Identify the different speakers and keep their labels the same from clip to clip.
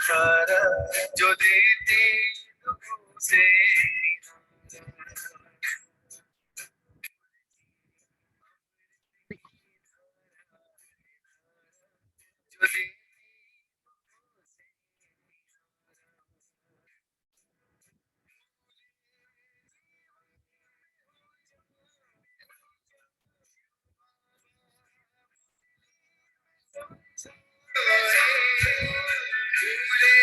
Speaker 1: धारा जो देती दुखों से जो देती पूरे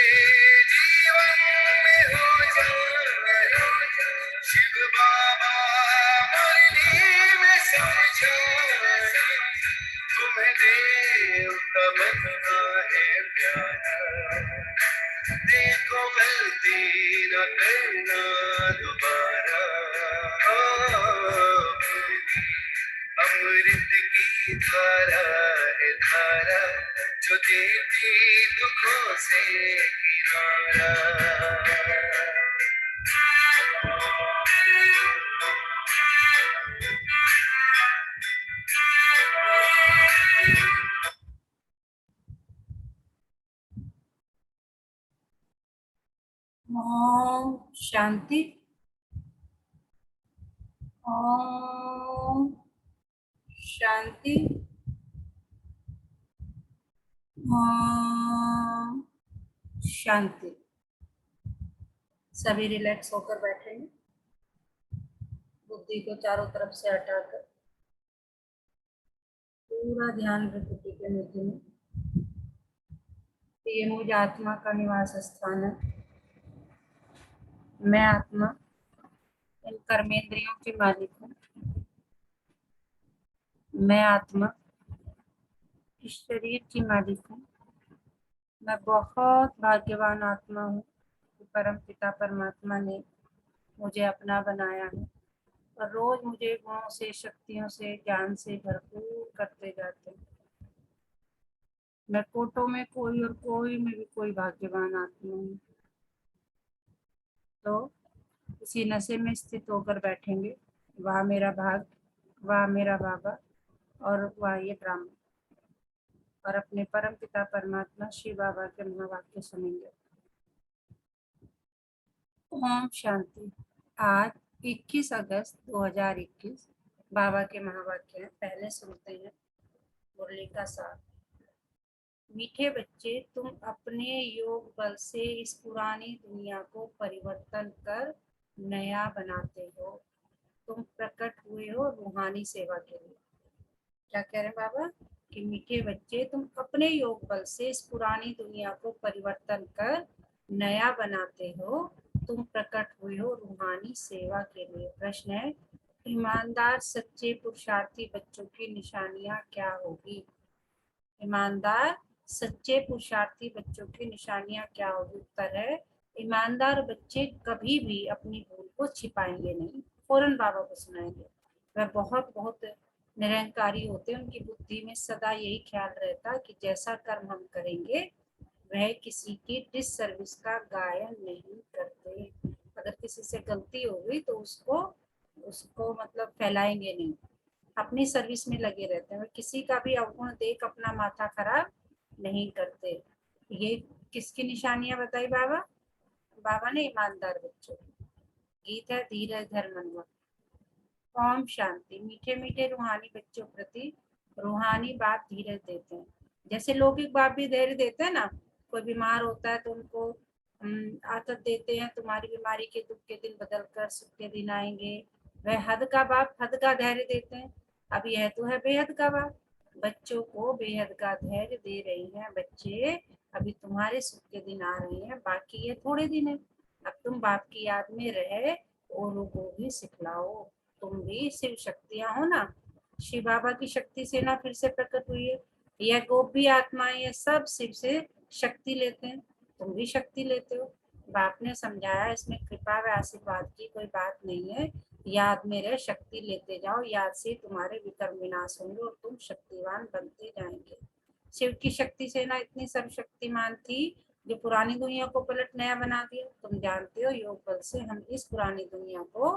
Speaker 1: जीवन में हो जाए शिव बाबा मुरली में समझाए तुम्हें देव का बनना है प्यारा देखो गलती न करना दोबारा अमृत की धारा है धारा जो देती दुखों से किनारा
Speaker 2: ओम शांति। ओम शांति। ओम शांति। सभी रिलैक्स होकर बैठेंगे, बुद्धि को चारों तरफ से हटाकर पूरा ध्यान प्रकृति के मध्य में। ये मुझ आत्मा का निवास स्थान है। मैं आत्मा इन कर्मेंद्रियों की मालिक हूँ। मैं आत्मा इस शरीर की मालिक हूँ। मैं बहुत भाग्यवान आत्मा हूँ कि परम पिता परमात्मा ने मुझे अपना बनाया है और रोज मुझे गुणों से, शक्तियों से, ज्ञान से भरपूर करते जाते हैं। मैं कोटों में कोई और कोई में भी कोई भाग्यवान आत्मा हूँ। तो इसी नशे में स्थित होकर बैठेंगे। वह मेरा भाग, वह मेरा बाबा और वह ये ब्राह्मण, और अपने परम पिता परमात्मा शिव बाबा के महावाक्य सुनेंगे। ओम शांति। आज 21 अगस्त 2021 बाबा के महावाक्य हैं। पहले सुनते हैं मुरली का सार। मीठे बच्चे, तुम अपने योग बल से इस पुरानी दुनिया को परिवर्तन कर नया बनाते हो। तुम प्रकट हुए हो रूहानी सेवा के लिए। क्या कह रहे हैं बाबा कि मीठे बच्चे, तुम अपने योग बल से इस पुरानी दुनिया को परिवर्तन कर नया बनाते हो। तुम प्रकट हुए हो रूहानी सेवा के लिए। प्रश्न है, ईमानदार सच्चे पुरुषार्थी बच्चों की निशानियां क्या होगी? ईमानदार सच्चे पुरुषार्थी बच्चों की निशानियां क्या होगी? उत्तर है, ईमानदार बच्चे कभी भी अपनी भूल को छिपाएंगे नहीं, फौरन बाबा को सुनाएंगे। वह बहुत बहुत निरंकारी होते हैं। उनकी बुद्धि में सदा यही ख्याल रहता कि जैसा कर्म हम करेंगे वह किसी की डिससर्विस का गायन नहीं करते। अगर किसी से गलती हो गई तो उसको उसको मतलब फैलाएंगे नहीं, अपनी सर्विस में लगे रहते हैं। किसी का भी अवगुण देख अपना माथा खराब नहीं करते। ये किसकी निशानियां बताई बाबा? बाबा ने ईमानदार बच्चों की। गीत है धीरज धर्म। ओम शांति। मीठे मीठे रूहानी बच्चों प्रति रूहानी बाप धीरज देते हैं। जैसे लौकिक बाप भी धैर्य देते हैं ना, कोई बीमार होता है तो उनको आदत देते हैं, तुम्हारी बीमारी के दुख के दिन बदल कर सुख के दिन आएंगे। वह हद का बाप हद का धैर्य देते हैं। अब यह तो है बेहद का बाप, बच्चों को बेहद का धैर्य दे रही है। बच्चे, अभी तुम्हारे सुख के दिन आ रहे हैं, बाकी ये थोड़े दिन है। अब तुम बाप की याद में रहे औरों को भी सिखलाओ। तुम भी शिव शक्तियां हो ना। शिव बाबा की शक्ति से ना फिर से प्रकट हुई है। यह गोपी आत्माएं, ये सब शिव से शक्ति लेते हैं। तुम भी शक्ति लेते हो। बाप ने समझाया, इसमें कृपा व आशीर्वाद की कोई बात नहीं है। याद में रह, शक्ति लेते जाओ। याद से तुम्हारे विकर्म विनाश होंगे और तुम शक्तिवान बनते जाएंगे। शिव की शक्ति से ना इतनी सर्वशक्तिमान थी जो पुरानी दुनिया को पलट नया बना दिया। तुम जानते हो, योग बल से हम इस पुरानी दुनिया को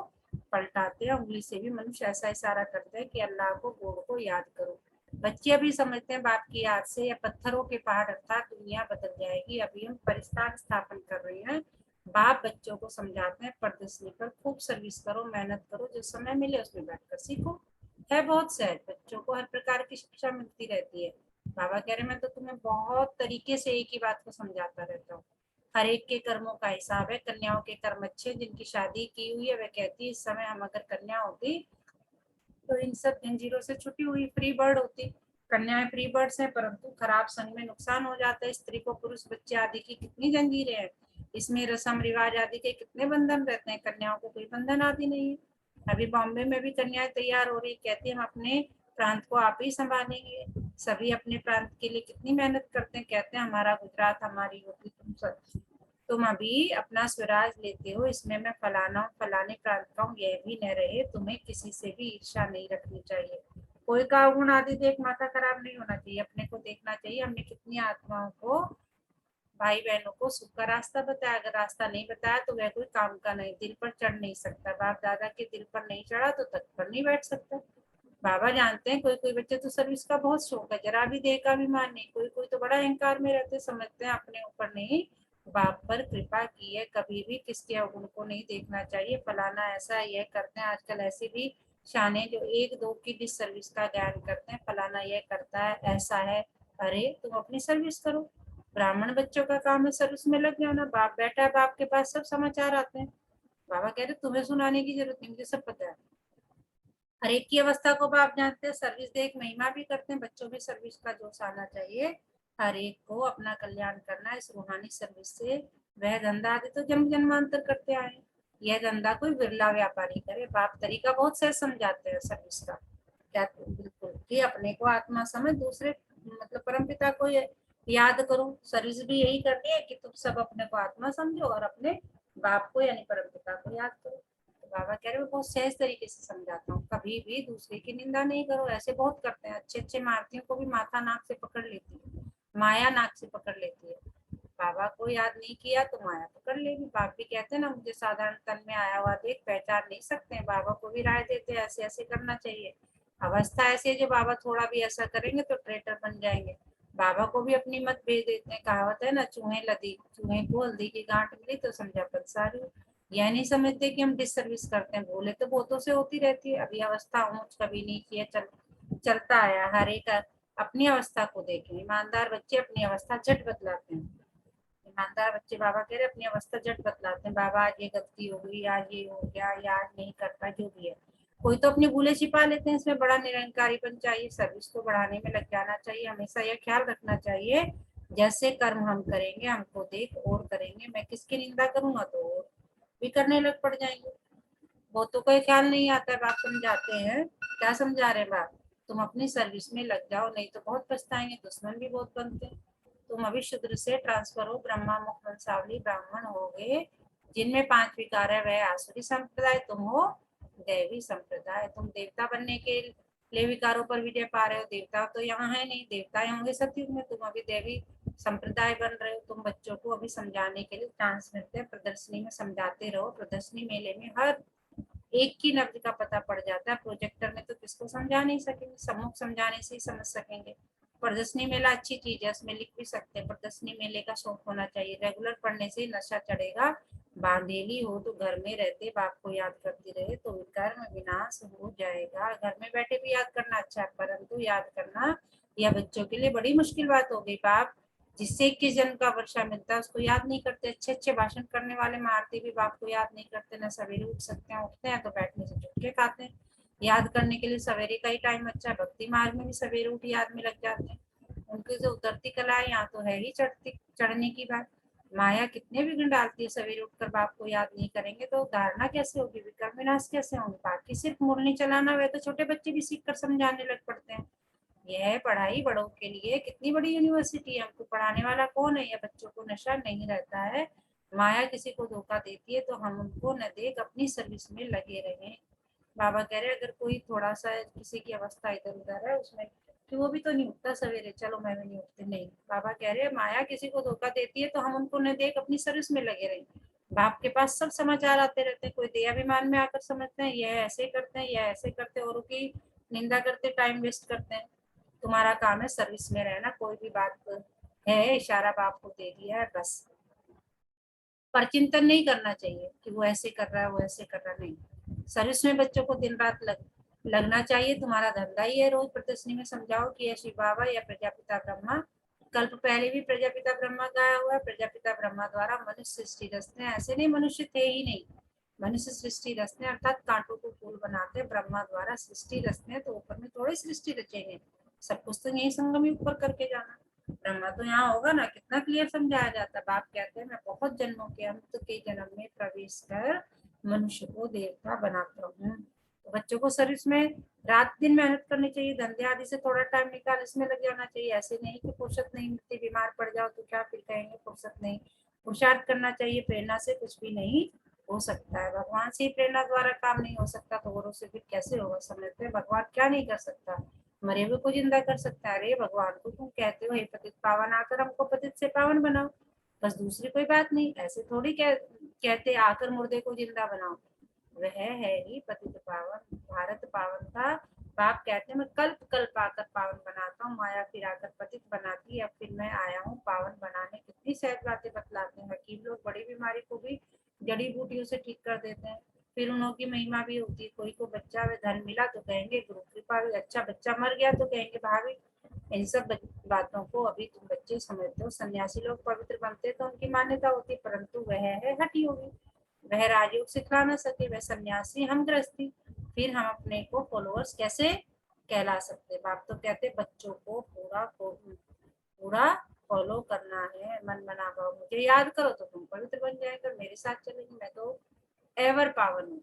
Speaker 2: पलटाते हैं। उंगली से भी मनुष्य ऐसा इशारा करते हैं कि अल्लाह को, गॉड को याद करो। बच्चे अभी समझते हैं बाप की याद से या पत्थरों के पहाड़ अर्थात दुनिया बदल जाएगी। अभी हम परिस्कार स्थापन कर रहे हैं। बाप बच्चों को समझाते हैं प्रदर्शनी पर खूब सर्विस करो, मेहनत करो, जो समय मिले उसमें बैठकर सीखो। है बहुत सहज, बच्चों को हर प्रकार की शिक्षा मिलती रहती है। बाबा कह रहे मैं तो तुम्हें बहुत तरीके से एक ही बात को समझाता रहता हूँ। हर एक के कर्मों का हिसाब है। कन्याओं के कर्म अच्छे, जिनकी शादी की हुई है वह कहती है इस समय हम अगर कन्या होती तो इन सब जंजीरों से छुटी हुई फ्री बर्ड होती। कन्याएं फ्री बर्ड्स हैं, परंतु खराब संग में नुकसान हो जाता है। स्त्री को पुरुष बच्चे आदि की कितनी जंजीरें हैं, इसमें रस्म रिवाज आदि के कितने बंधन रहते हैं। कन्याओं को कोई बंधन आदि नहीं है। अभी बॉम्बे में भी कन्याएं तैयार हो रही, कहती है हम अपने प्रांत को आप ही संभालेंगे। सभी अपने प्रांत के लिए कितनी मेहनत करते हैं, कहते हैं हमारा गुजरात हमारी होती तुम सब, तुम अभी अपना स्वराज लेते हो, इसमें मैं फलाना फलाने प्रांत का हूँ यह भी न रहे। तुम्हें किसी से भी ईर्ष्या नहीं रखनी चाहिए। कोई का गुण आदि देख माथा खराब नहीं होना चाहिए। अपने को देखना चाहिए हमने कितनी आत्माओं को, भाई बहनों को सुख का रास्ता बताया। अगर रास्ता नहीं बताया तो वह कोई काम का नहीं, दिल पर चढ़ नहीं सकता। बाप दादा के दिल पर नहीं चढ़ा तो तख्त पर नहीं बैठ सकता। बाबा जानते हैं कोई कोई बच्चे तो सर्विस का बहुत शौक है, जरा भी देह का अभिमान नहीं। कोई कोई तो बड़ा अहंकार में रहते, समझते हैं अपने ऊपर नहीं बाप पर कृपा की है। कभी भी किसके अवगुण को नहीं देखना चाहिए। फलाना ऐसा यह करते हैं, आजकल ऐसे भी शाने जो एक दो की डिस सर्विस का ज्ञान करते हैं। फलाना यह करता है, ऐसा है। अरे तुम अपनी सर्विस करो। ब्राह्मण बच्चों का काम है सर्विस में लग जाना। बाप बैठा है, बाप के पास सब समाचार आते हैं। बाबा कह रहे तुम्हें सुनाने की जरूरत नहीं, मुझे सब पता है। हर एक की अवस्था को बाप जानते हैं। सर्विस देख महिमा भी करते हैं। बच्चों में सर्विस का जोश आना चाहिए। हर एक को अपना कल्याण करना इस रूहानी सर्विस से। वह धंधा आदि तो जन्म जन्मांतर करते आए, यह धंधा कोई बिरला व्यापारी करे। बाप तरीका बहुत सहज समझाते हैं सर्विस का। क्या बिल्कुल कि अपने को आत्मा समझ, दूसरे मतलब परम पिता को याद करो। सर्विस भी यही करनी है कि तुम सब अपने को आत्मा समझो और अपने बाप को यानी परम पिता को याद करो। तो बाबा कह रहे हैं बहुत सहज तरीके से समझाता हूँ। कभी भी दूसरे की निंदा नहीं करो। ऐसे बहुत करते हैं, अच्छे अच्छे मारतियों को भी माथा नाक से पकड़ लेती है, माया नाक से पकड़ लेती है। बाबा को याद नहीं किया तो माया पकड़ लेगी। बाप भी कहते हैं ना मुझे साधारण तन में आया हुआ देख पहचान नहीं सकते हैं। बाबा को भी राय देते हैं ऐसे ऐसे करना चाहिए। अवस्था ऐसी है जो बाबा थोड़ा भी ऐसा करेंगे तो ट्रेटर बन जाएंगे। बाबा को भी अपनी मत भेज देते हैं। कहावत है ना, चूहे लदी, चूहे को हल्दी की गांठ मिली तो समझा पंसारी। यह नहीं समझते कि हम डिसर्विस करते हैं। भूले तो बहुतों से होती रहती है। अभी अवस्था ऊंच कभी नीची है, चलता आया। हर एक अपनी अवस्था को देखें। ईमानदार बच्चे अपनी अवस्था झट बदलाते हैं। ईमानदार बच्चे बाबा कह रहे अपनी अवस्था झट बतलाते हैं। बाबा आज ये गलती हो गई, आज ये हो गया, या आज नहीं करता, जो भी है। कोई तो अपनी भूले छिपा लेते हैं। इसमें बड़ा निरंकारीपन चाहिए। सर्विस को बढ़ाने में लग जाना चाहिए। हमेशा यह ख्याल रखना चाहिए जैसे कर्म हम करेंगे हमको देख और करेंगे। मैं किसकी निंदा करूंगा तो और भी करने लग पड़ जाएंगे। बहुतों को ख्याल नहीं आता है। बाप समझाते हैं, क्या समझा रहे हैं बाप, तुम अपनी सर्विस में लग जाओ नहीं तो बहुत पछताएंगे। दुश्मन भी बहुत बनते हैं। तुम अभी शूद्र से ट्रांसफर हो, ब्रह्मा मुख वंशावली ब्राह्मण हो गए, जिनमें 5 विकार है वह आसुरी संप्रदाय, तुम हो दैवी संप्रदाय। तुम देवता बनने के लिए विकारों पर विजय पा रहे हो। देवता तो यहाँ है नहीं, देवता होंगे सतयुग में। तुम अभी देवी संप्रदाय बन रहे हो। तुम बच्चों को अभी समझाने के लिए चांस मिलते हैं। प्रदर्शनी में समझाते रहो। प्रदर्शनी मेले में हर एक की नब्ज का पता पड़ जाता है। प्रोजेक्टर में तो किसको समझा नहीं सकेंगे, सम्मुख समझाने से ही समझ सकेंगे। प्रदर्शनी मेला अच्छी चीज है, उसमें लिख भी सकते हैं। प्रदर्शनी मेले का शौक होना चाहिए। रेगुलर पढ़ने से नशा चढ़ेगा। बांधेली हो तो घर में रहते बाप को याद करती रहे तो कर्म विनाश हो जाएगा। घर में बैठे भी याद करना अच्छा है, परंतु याद करना यह बच्चों के लिए बड़ी मुश्किल बात हो गई। बाप जिससे 21 जन्म का वर्षा मिलता है उसको याद नहीं करते। अच्छे अच्छे भाषण करने वाले मारते भी बाप को याद नहीं करते। ना सवेरे उठ सकते हैं, उठते हैं तो बैठने से झुटके खाते हैं। याद करने के लिए सवेरे का ही टाइम अच्छा है। भक्ति मार्ग में भी सवेरे उठ याद में लग जाते हैं। उनकी जो उतरती कला है यहाँ तो है ही चढ़ती चढ़ने की बात। माया कितने विघ्न डालती है। सवेरे उठकर बाप को याद नहीं करेंगे तो धारणा कैसे होगी, विकर्म विनाश कैसे होंगे। बाकी सिर्फ मुरली चलाना वह तो छोटे बच्चे भी सीख कर समझाने लग पड़ते हैं। यह पढ़ाई बड़ों के लिए कितनी बड़ी यूनिवर्सिटी है। हमको पढ़ाने वाला कौन है। या बच्चों को नशा नहीं रहता है। माया किसी को धोखा देती है तो हम उनको न देख अपनी सर्विस में लगे रहें। बाबा कह रहे अगर कोई थोड़ा सा किसी की अवस्था इधर उधर है उसमें कि वो भी तो नहीं उठता सवेरे, चलो मैं भी नहीं उठती, नहीं। बाबा कह रहे माया किसी को धोखा देती है तो हम उनको न देख अपनी सर्विस में लगे रहें। बाप के पास सब समाचार आते रहते हैं। कोई देहाभिमान में आकर समझते हैं यह ऐसे करते हैं, यह ऐसे करते हैं, औरों की निंदा करते टाइम वेस्ट करते हैं। तुम्हारा काम है सर्विस में रहना, कोई भी बात है इशारा बाप को दे दिया है बस। पर चिंतन नहीं करना चाहिए कि वो ऐसे कर रहा है वो ऐसे कर रहा, नहीं। सर्विस में बच्चों को दिन रात लगना चाहिए, तुम्हारा धंधा ही है। रोज प्रदर्शनी में समझाओ कि ये शिव बाबा या प्रजापिता ब्रह्मा, कल्प पहले भी प्रजापिता ब्रह्मा गाया हुआ है, प्रजापिता ब्रह्मा द्वारा मनुष्य सृष्टि रचते हैं। ऐसे नहीं मनुष्य थे ही नहीं, मनुष्य सृष्टि रचते हैं, अर्थात कांटों को फूल बनाते हैं। ब्रह्मा द्वारा सृष्टि रचते हैं, तो ऊपर में थोड़ी सृष्टि रचेंगे, सब कुछ तो यही संगम ही ऊपर करके जाना। ब्रह्मा तो यहाँ होगा ना, कितना क्लियर समझाया जाता है। बाप कहते हैं मैं बहुत जन्मों के अंत के जन्म में प्रवेश कर मनुष्य को देवता बनाता हूँ। तो बच्चों को सर्विस में रात दिन मेहनत करनी चाहिए, धंधे आदि से थोड़ा टाइम निकाल इसमें लग जाना चाहिए। ऐसे नहीं कि फुर्सत नहीं मिलती, बीमार पड़ जाओ तो क्या फिर कहेंगे फुर्सत नहीं। पुरुषार्थ करना चाहिए, प्रेरणा से कुछ भी नहीं हो सकता है। भगवान से ही प्रेरणा द्वारा काम नहीं हो सकता तो औरों से फिर कैसे होगा। समझते हैं भगवान क्या नहीं कर सकता, मरे हुए को जिंदा कर सकता है। अरे भगवान को तुम कहते हो हे पतित पावन, आकर हमको पतित से पावन बनाओ, बस दूसरी कोई बात नहीं। ऐसे थोड़ी कहते आकर मुर्दे को जिंदा बनाओ, वह है ही पतित पावन, भारत पावन था। बाप कहते हैं मैं कल्प कल्प आकर पावन बनाता हूँ, माया फिर आकर पतित बनाती है, अब फिर मैं आया हूँ पावन बनाने। कितनी सहज बातें बतलाते हैं हकीम लोग, बड़ी बीमारी को भी जड़ी बूटियों से ठीक कर देते हैं। फिर उनकी महिमा भी होती है, कोई को बच्चा व धन मिला तो कहेंगे गुरु कृपा हुई, अच्छा बच्चा मर गया तो कहेंगे भाभी। इन सब बातों को अभी तुम बच्चे समझते हो। सन्यासी लोग पवित्र बनते तो उनकी मान्यता होती, परंतु वह है हठी होगी, वह राजयोग सिखला न सके, वह सन्यासी हम गृहस्थी, फिर हम अपने को फॉलोअर्स कैसे कहला सकते। बाप तो कहते बच्चों को पूरा फॉलो करना है, मन मना भाव मुझे याद करो तो तुम पवित्र बन जाएगा, मेरे साथ चलेगी मैं तो एवर पावन हूँ।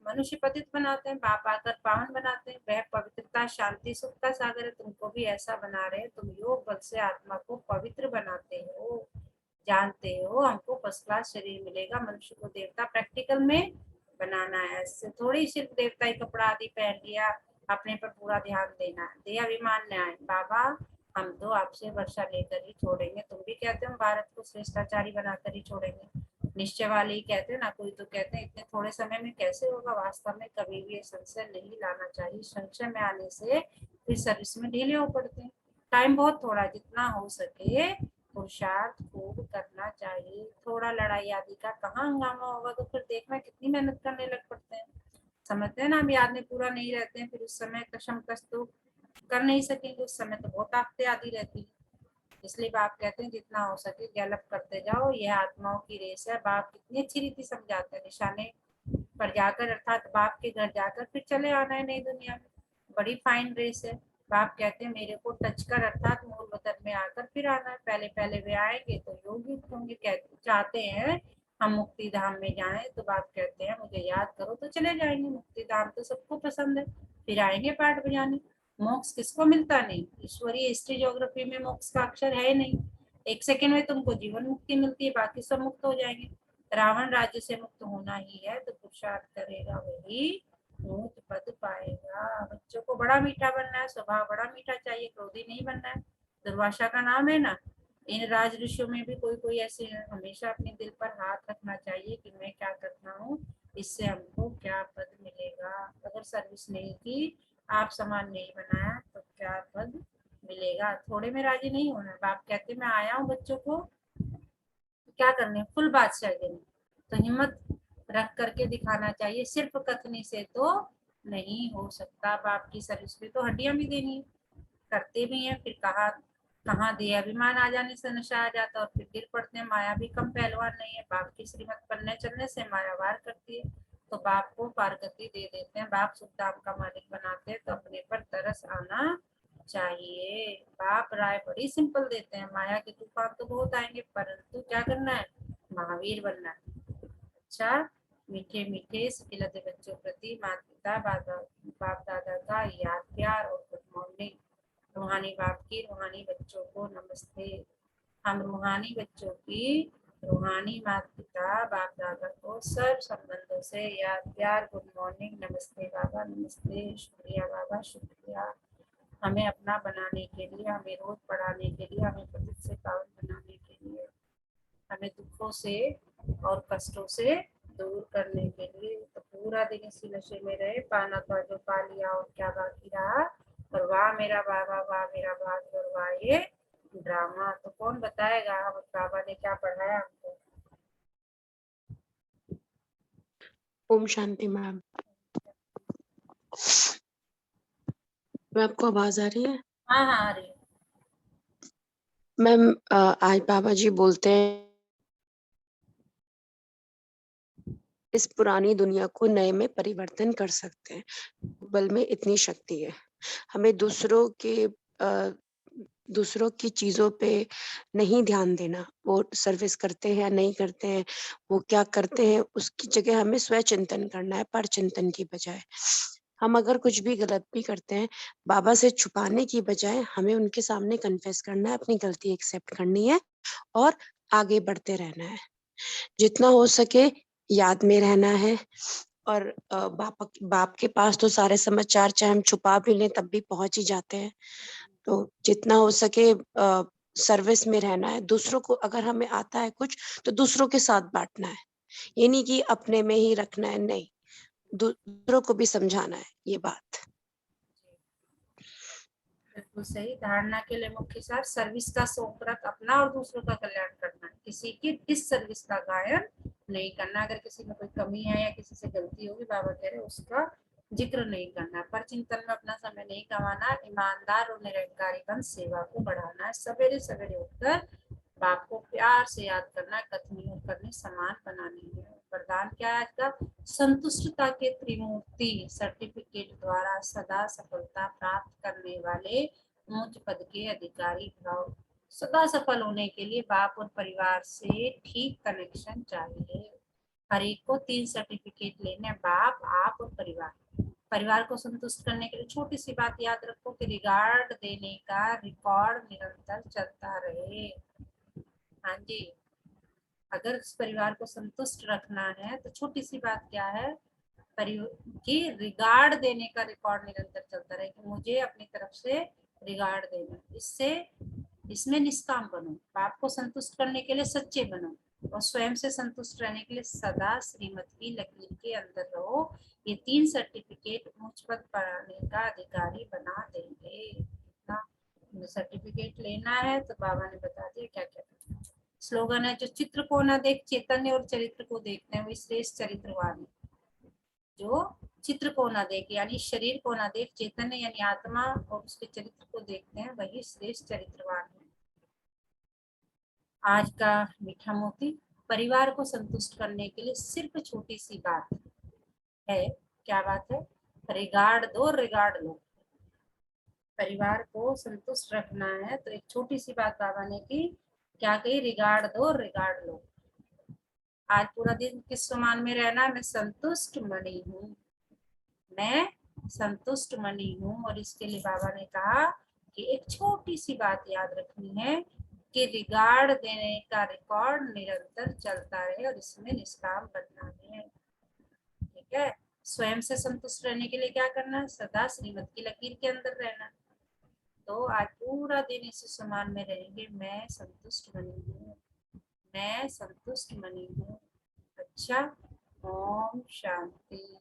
Speaker 2: मनुष्य पतित बनाते हैं, बाप आकर पावन बनाते हैं। वह पवित्रता शांति सुख का सागर है, तुमको भी ऐसा बना रहे हैं। तुम योग बल से आत्मा को पवित्र बनाते हो, जानते हो हमको फर्स्ट क्लास शरीर मिलेगा, मनुष्य को देवता प्रैक्टिकल में बनाना है। ऐसे थोड़ी सिर्फ देवता ही कपड़ा आदि पहन लिया, अपने पर पूरा ध्यान देना है। दे अभिमान न्याय बाबा, हम तो आपसे वर्षा लेकर ही छोड़ेंगे। तुम भी कहते हो भारत को श्रेष्ठाचारी बनाकर ही छोड़ेंगे, निश्चय वाले ही कहते हैं ना। कोई तो कहते हैं इतने थोड़े समय में कैसे होगा, वास्तव में कभी भी ये संशय नहीं लाना चाहिए। संशय में आने से फिर सर्विस में ढीले हो पड़ते हैं। टाइम बहुत थोड़ा, जितना हो सके पुरुषार्थ खूब करना चाहिए। थोड़ा लड़ाई आदि का कहाँ हंगामा होगा तो फिर देखना कितनी मेहनत करने लग पड़ते हैं। समझते हैं ना, हम याद में पूरा नहीं रहते हैं, फिर उस समय कशम कश तो कर नहीं सकेंगे, उस समय तो बहुत ताकतें आती रहती है। इसलिए बाप कहते हैं जितना हो सके गैलप करते जाओ, यह आत्माओं की रेस है। बाप कितनी अच्छी रीति समझाते हैं, निशाने पर जाकर अर्थात बाप के घर जाकर फिर चले आना है नई दुनिया में, बड़ी फाइन रेस है। बाप कहते हैं मेरे को टच कर अर्थात मूल वतन में आकर फिर आना है। पहले पहले वे आएंगे तो योगी होंगे, कहते चाहते हैं हम मुक्ति धाम में जाएं, तो बाप कहते हैं मुझे याद करो तो चले जाएंगे। मुक्ति धाम तो सबको पसंद है, फिर आएंगे पाठ बजाने। मोक्ष किसको मिलता नहीं, ईश्वरीय हिस्ट्री ज्योग्राफी में मोक्ष का अक्षर है नहीं। एक सेकंड में तुमको जीवन मुक्ति मिलती है, बाकी सब मुक्त हो जाएंगे। रावण राज्य से मुक्त होना ही है तो पुरुषार्थ करेगा वही ऊंच पद पाएगा। बच्चों को बड़ा मीठा बनना है, स्वभाव बड़ा मीठा चाहिए, क्रोधी नहीं बनना है। दुर्वासा का नाम है ना, इन राज ऋषियों में भी कोई कोई ऐसे हैं। हमेशा अपने दिल पर हाथ रखना चाहिए कि मैं क्या करता हूँ, इससे हमको क्या पद मिलेगा। अगर सर्विस नहीं की, आप समान नहीं बनाया तो क्या पद मिलेगा। थोड़े में राजी नहीं होना। बाप कहते मैं आया हूँ बच्चों को क्या करने, फुल बादशाह देने, तो हिम्मत रख करके दिखाना चाहिए, सिर्फ कथनी से तो नहीं हो सकता। बाप की सर्विस में तो हड्डियां भी देनी है, करते भी हैं, फिर कहा कहाँ दे अभिमान आ जाने से नशा आ जाता और फिर गिर पड़ते हैं। माया भी कम पहलवान नहीं है, बाप की श्रीमत पढ़ने चलने से माया वार करती है, तो बाप को पारगति दे देते हैं। बाप सुखधाम का मालिक बनाते हैं, तो अपने पर तरस आना चाहिए। बाप राय बड़ी सिंपल देते हैं, माया के तूफान तो बहुत आएंगे, परंतु क्या करना है, महावीर बनना है। अच्छा, मीठे मीठे सिखिलते बच्चों प्रति माता पिता बाप दादा का याद प्यार और गुड मॉर्निंग। रूहानी बाप की रूहानी बच्चों को नमस्ते। हम रूहानी बच्चों की रूहानी माता पिता बाप दादा को सब संबंधों से याद प्यार गुड मॉर्निंग नमस्ते बाबा नमस्ते, शुक्रिया बाबा शुक्रिया। हमें अपना बनाने के लिए, हमें रोज पढ़ाने के लिए, हमें पतित से पावन बनाने के लिए, हमें दुखों से और कष्टों से दूर करने के लिए। तो पूरा दिन इसी नशे में रहे, पाना था जो पा लिया और क्या बाकी रहा और वाह मेरा बाबा, वाह मेरा भाग्य, और वाह ये ड्रामा। तो कौन बताएगा हम बाबा ने क्या पढ़ाया हमको?
Speaker 3: ओम शांति मैम। मैं आपको आवाज आ रही है
Speaker 2: हाँ हाँ आ रही है।
Speaker 3: मैम? आज बाबा जी बोलते हैं इस पुरानी दुनिया को नए में परिवर्तन कर सकते हैं, बल में इतनी शक्ति है। हमें दूसरों की चीजों पे नहीं ध्यान देना, वो सर्विस करते हैं या नहीं करते हैं, वो क्या करते हैं, उसकी जगह हमें स्वयं चिंतन करना है, पर चिंतन की बजाय। हम अगर कुछ भी गलत भी करते हैं, बाबा से छुपाने की बजाय हमें उनके सामने कन्फेस करना है, अपनी गलती एक्सेप्ट करनी है और आगे बढ़ते रहना है। जितना हो सके याद में रहना है। और बाप के पास तो सारे समाचार चाहे हम छुपा भी लें तब भी पहुंच ही जाते हैं। तो जितना हो सके सर्विस में रहना है। दूसरों को अगर हमें आता है कुछ तो दूसरों के साथ बांटना है, ये नहीं कि अपने में ही रखना है, नहीं, दूसरों को भी समझाना है ये बात।
Speaker 2: बिल्कुल सही। धारणा के लिए मुख्य सार सर्विस का शौक रख अपना और दूसरों का कल्याण करना, किसी की डिस सर्विस का गायन नहीं करना। अगर किसी में कोई कमी है या किसी से गलती होगी, बाबा कह रहे उसका जिक्र नहीं करना। पर चिंतन में अपना समय नहीं गंवाना, ईमानदार और निरंकारी बन सेवा को बढ़ाना है। सवेरे सवेरे उठकर बाप को प्यार से याद करना, कथनी और करनी समान बनानी है। वरदान क्या है आज का? संतुष्टता के त्रिमूर्ति सर्टिफिकेट द्वारा सदा सफलता प्राप्त करने वाले उच्च पद के अधिकारी भाव। सदा सफल होने के लिए बाप और परिवार से ठीक कनेक्शन चाहिए। हर एक को 3 सर्टिफिकेट लेने, बाप, आप और परिवार। परिवार को संतुष्ट करने के लिए छोटी सी बात याद रखो कि रिगार्ड देने का रिकॉर्ड निरंतर चलता रहे। हाँ जी, अगर इस परिवार को संतुष्ट रखना है तो छोटी सी बात क्या है कि रिगार्ड देने का रिकॉर्ड निरंतर चलता रहे, कि मुझे अपनी तरफ से रिगार्ड देना। इससे इसमें निष्काम बनो, बाप को संतुष्ट करने के लिए सच्चे बनो और स्वयं से संतुष्ट रहने के लिए सदा श्रीमत की लकीर के अंदर रहो। ये 3 सर्टिफिकेट उच्च पद पाने का अधिकारी बना देंगे। सर्टिफिकेट लेना है तो बाबा ने बता दिया क्या क्या करना है। स्लोगन है, जो चित्र को ना देख चैतन्य और चरित्र को देखते हैं वही श्रेष्ठ चरित्रवान है। जो चित्र को ना देख यानी शरीर को ना देख, चैतन्य यानी आत्मा और उसके चरित्र को देखते हैं वही श्रेष्ठ चरित्रवान है। आज का मीठा मोती, परिवार को संतुष्ट करने के लिए सिर्फ छोटी सी बात है। क्या बात है? रिगार्ड दो, रिगार्ड लो। परिवार को संतुष्ट रखना है तो एक छोटी सी बात बाबा ने की, क्या कही? रिगार्ड दो, रिगार्ड लो। आज पूरा दिन किस समान में रहना? मैं संतुष्ट मणि हूँ, मैं संतुष्ट मणि हूँ। और इसके लिए बाबा ने कहा कि एक छोटी सी बात याद रखनी है कि रिगार्ड देने का रिकॉर्ड निरंतर चलता रहे और इसमें निष्काम बनना है। ठीक है? स्वयं से संतुष्ट रहने के लिए क्या करना है? सदा श्रीमत की लकीर के अंदर रहना। तो आज पूरा दिन इस समान में रहेंगे, मैं संतुष्ट बनी हूँ, मैं संतुष्ट बनी हूँ। अच्छा, ओम शांति।